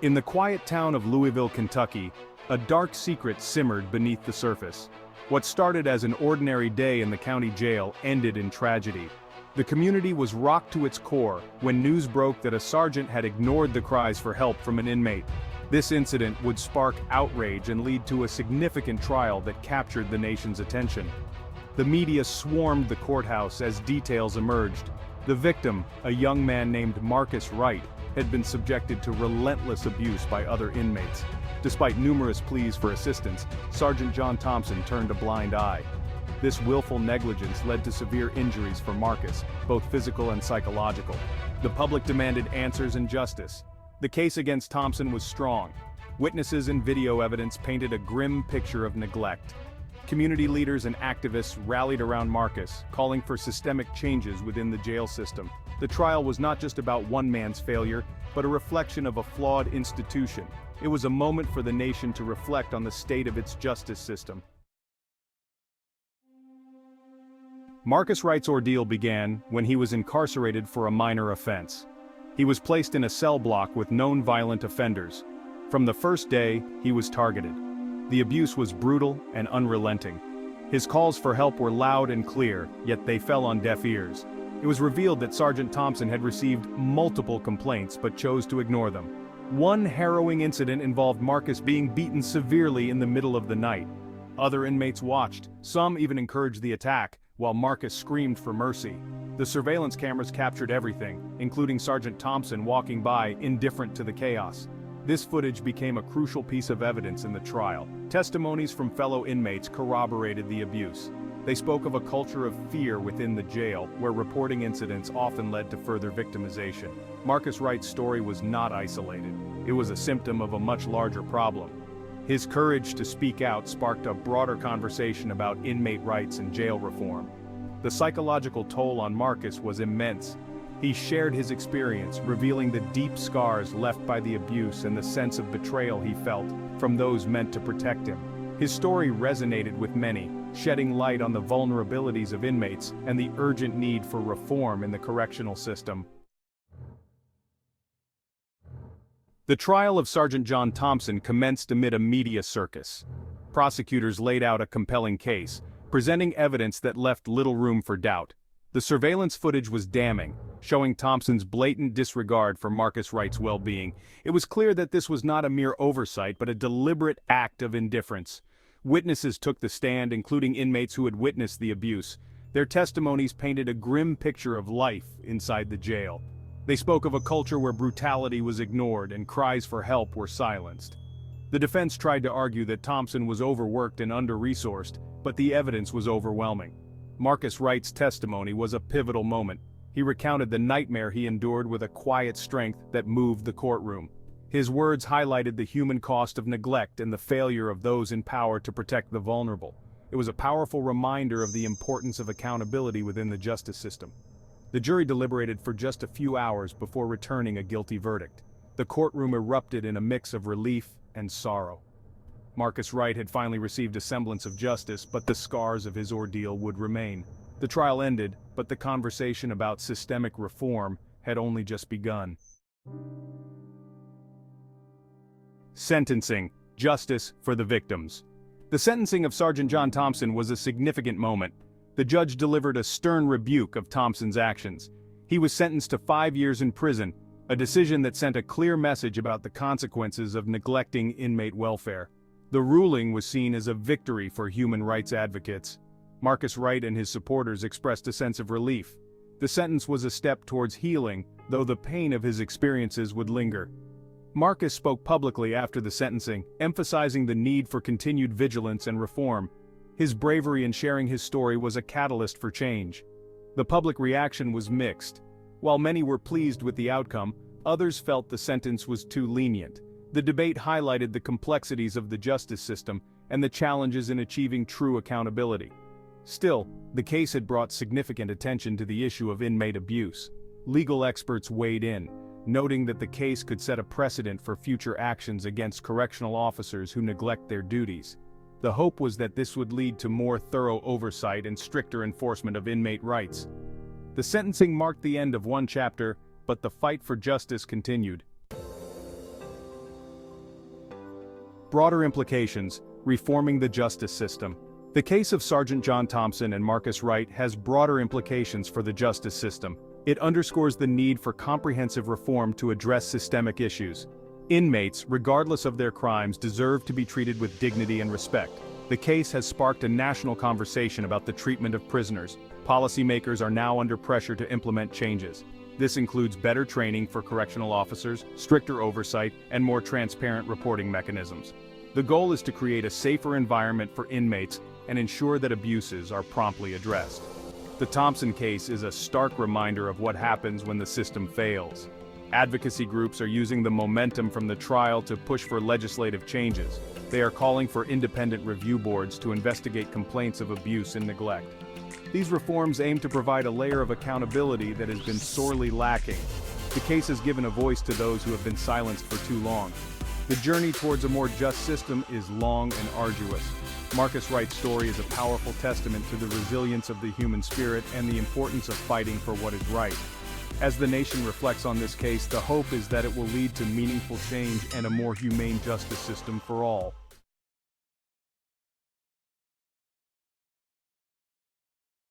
In the quiet town of Louisville, Kentucky, a dark secret simmered beneath the surface. What started as an ordinary day in the county jail ended in tragedy. The community was rocked to its core when news broke that a sergeant had ignored the cries for help from an inmate. This incident would spark outrage and lead to a significant trial that captured the nation's attention. The media swarmed the courthouse as details emerged. The victim, a young man named Marcus Wright, had been subjected to relentless abuse by other inmates. Despite numerous pleas for assistance, Sergeant John Thompson turned a blind eye. This willful negligence led to severe injuries for Marcus, both physical and psychological. The public demanded answers and justice. The case against Thompson was strong. Witnesses and video evidence painted a grim picture of neglect. Community leaders and activists rallied around Marcus, calling for systemic changes within the jail system. The trial was not just about one man's failure, but a reflection of a flawed institution. It was a moment for the nation to reflect on the state of its justice system. Marcus Wright's ordeal began when he was incarcerated for a minor offense. He was placed in a cell block with known violent offenders. From the first day, he was targeted. The abuse was brutal and unrelenting. His calls for help were loud and clear, yet they fell on deaf ears. It was revealed that Sergeant Thompson had received multiple complaints but chose to ignore them. One harrowing incident involved Marcus being beaten severely in the middle of the night. Other inmates watched, some even encouraged the attack, while Marcus screamed for mercy. The surveillance cameras captured everything, including Sergeant Thompson walking by, indifferent to the chaos. This footage became a crucial piece of evidence in the trial. Testimonies from fellow inmates corroborated the abuse. They spoke of a culture of fear within the jail, where reporting incidents often led to further victimization. Marcus Wright's story was not isolated. It was a symptom of a much larger problem. His courage to speak out sparked a broader conversation about inmate rights and jail reform. The psychological toll on Marcus was immense. He shared his experience, revealing the deep scars left by the abuse and the sense of betrayal he felt from those meant to protect him. His story resonated with many, shedding light on the vulnerabilities of inmates and the urgent need for reform in the correctional system. The trial of Sergeant John Thompson commenced amid a media circus. Prosecutors laid out a compelling case, presenting evidence that left little room for doubt. The surveillance footage was damning, showing Thompson's blatant disregard for Marcus Wright's well-being. It was clear that this was not a mere oversight but a deliberate act of indifference. Witnesses took the stand, including inmates who had witnessed the abuse. Their testimonies painted a grim picture of life inside the jail. They spoke of a culture where brutality was ignored and cries for help were silenced. The defense tried to argue that Thompson was overworked and under-resourced, but the evidence was overwhelming. Marcus Wright's testimony was a pivotal moment. He recounted the nightmare he endured with a quiet strength that moved the courtroom. His words highlighted the human cost of neglect and the failure of those in power to protect the vulnerable. It was a powerful reminder of the importance of accountability within the justice system. The jury deliberated for just a few hours before returning a guilty verdict. The courtroom erupted in a mix of relief and sorrow. Marcus Wright had finally received a semblance of justice, but the scars of his ordeal would remain. The trial ended, but the conversation about systemic reform had only just begun. Sentencing. Justice for the victims. The sentencing of Sergeant John Thompson was a significant moment. The judge delivered a stern rebuke of Thompson's actions. He was sentenced to 5 years in prison, a decision that sent a clear message about the consequences of neglecting inmate welfare. The ruling was seen as a victory for human rights advocates. Marcus Wright and his supporters expressed a sense of relief. The sentence was a step towards healing, though the pain of his experiences would linger. Marcus spoke publicly after the sentencing, emphasizing the need for continued vigilance and reform. His bravery in sharing his story was a catalyst for change. The public reaction was mixed. While many were pleased with the outcome, others felt the sentence was too lenient. The debate highlighted the complexities of the justice system and the challenges in achieving true accountability. Still, the case had brought significant attention to the issue of inmate abuse. Legal experts weighed in, noting that the case could set a precedent for future actions against correctional officers who neglect their duties. The hope was that this would lead to more thorough oversight and stricter enforcement of inmate rights. The sentencing marked the end of one chapter, but the fight for justice continued. Broader implications: reforming the justice system. The case of Sergeant John Thompson and Marcus Wright has broader implications for the justice system. It underscores the need for comprehensive reform to address systemic issues. Inmates, regardless of their crimes, deserve to be treated with dignity and respect. The case has sparked a national conversation about the treatment of prisoners. Policymakers are now under pressure to implement changes. This includes better training for correctional officers, stricter oversight, and more transparent reporting mechanisms. The goal is to create a safer environment for inmates and ensure that abuses are promptly addressed. The Thompson case is a stark reminder of what happens when the system fails. Advocacy groups are using the momentum from the trial to push for legislative changes. They are calling for independent review boards to investigate complaints of abuse and neglect. These reforms aim to provide a layer of accountability that has been sorely lacking. The case has given a voice to those who have been silenced for too long. The journey towards a more just system is long and arduous. Marcus Wright's story is a powerful testament to the resilience of the human spirit and the importance of fighting for what is right. As the nation reflects on this case, the hope is that it will lead to meaningful change and a more humane justice system for all.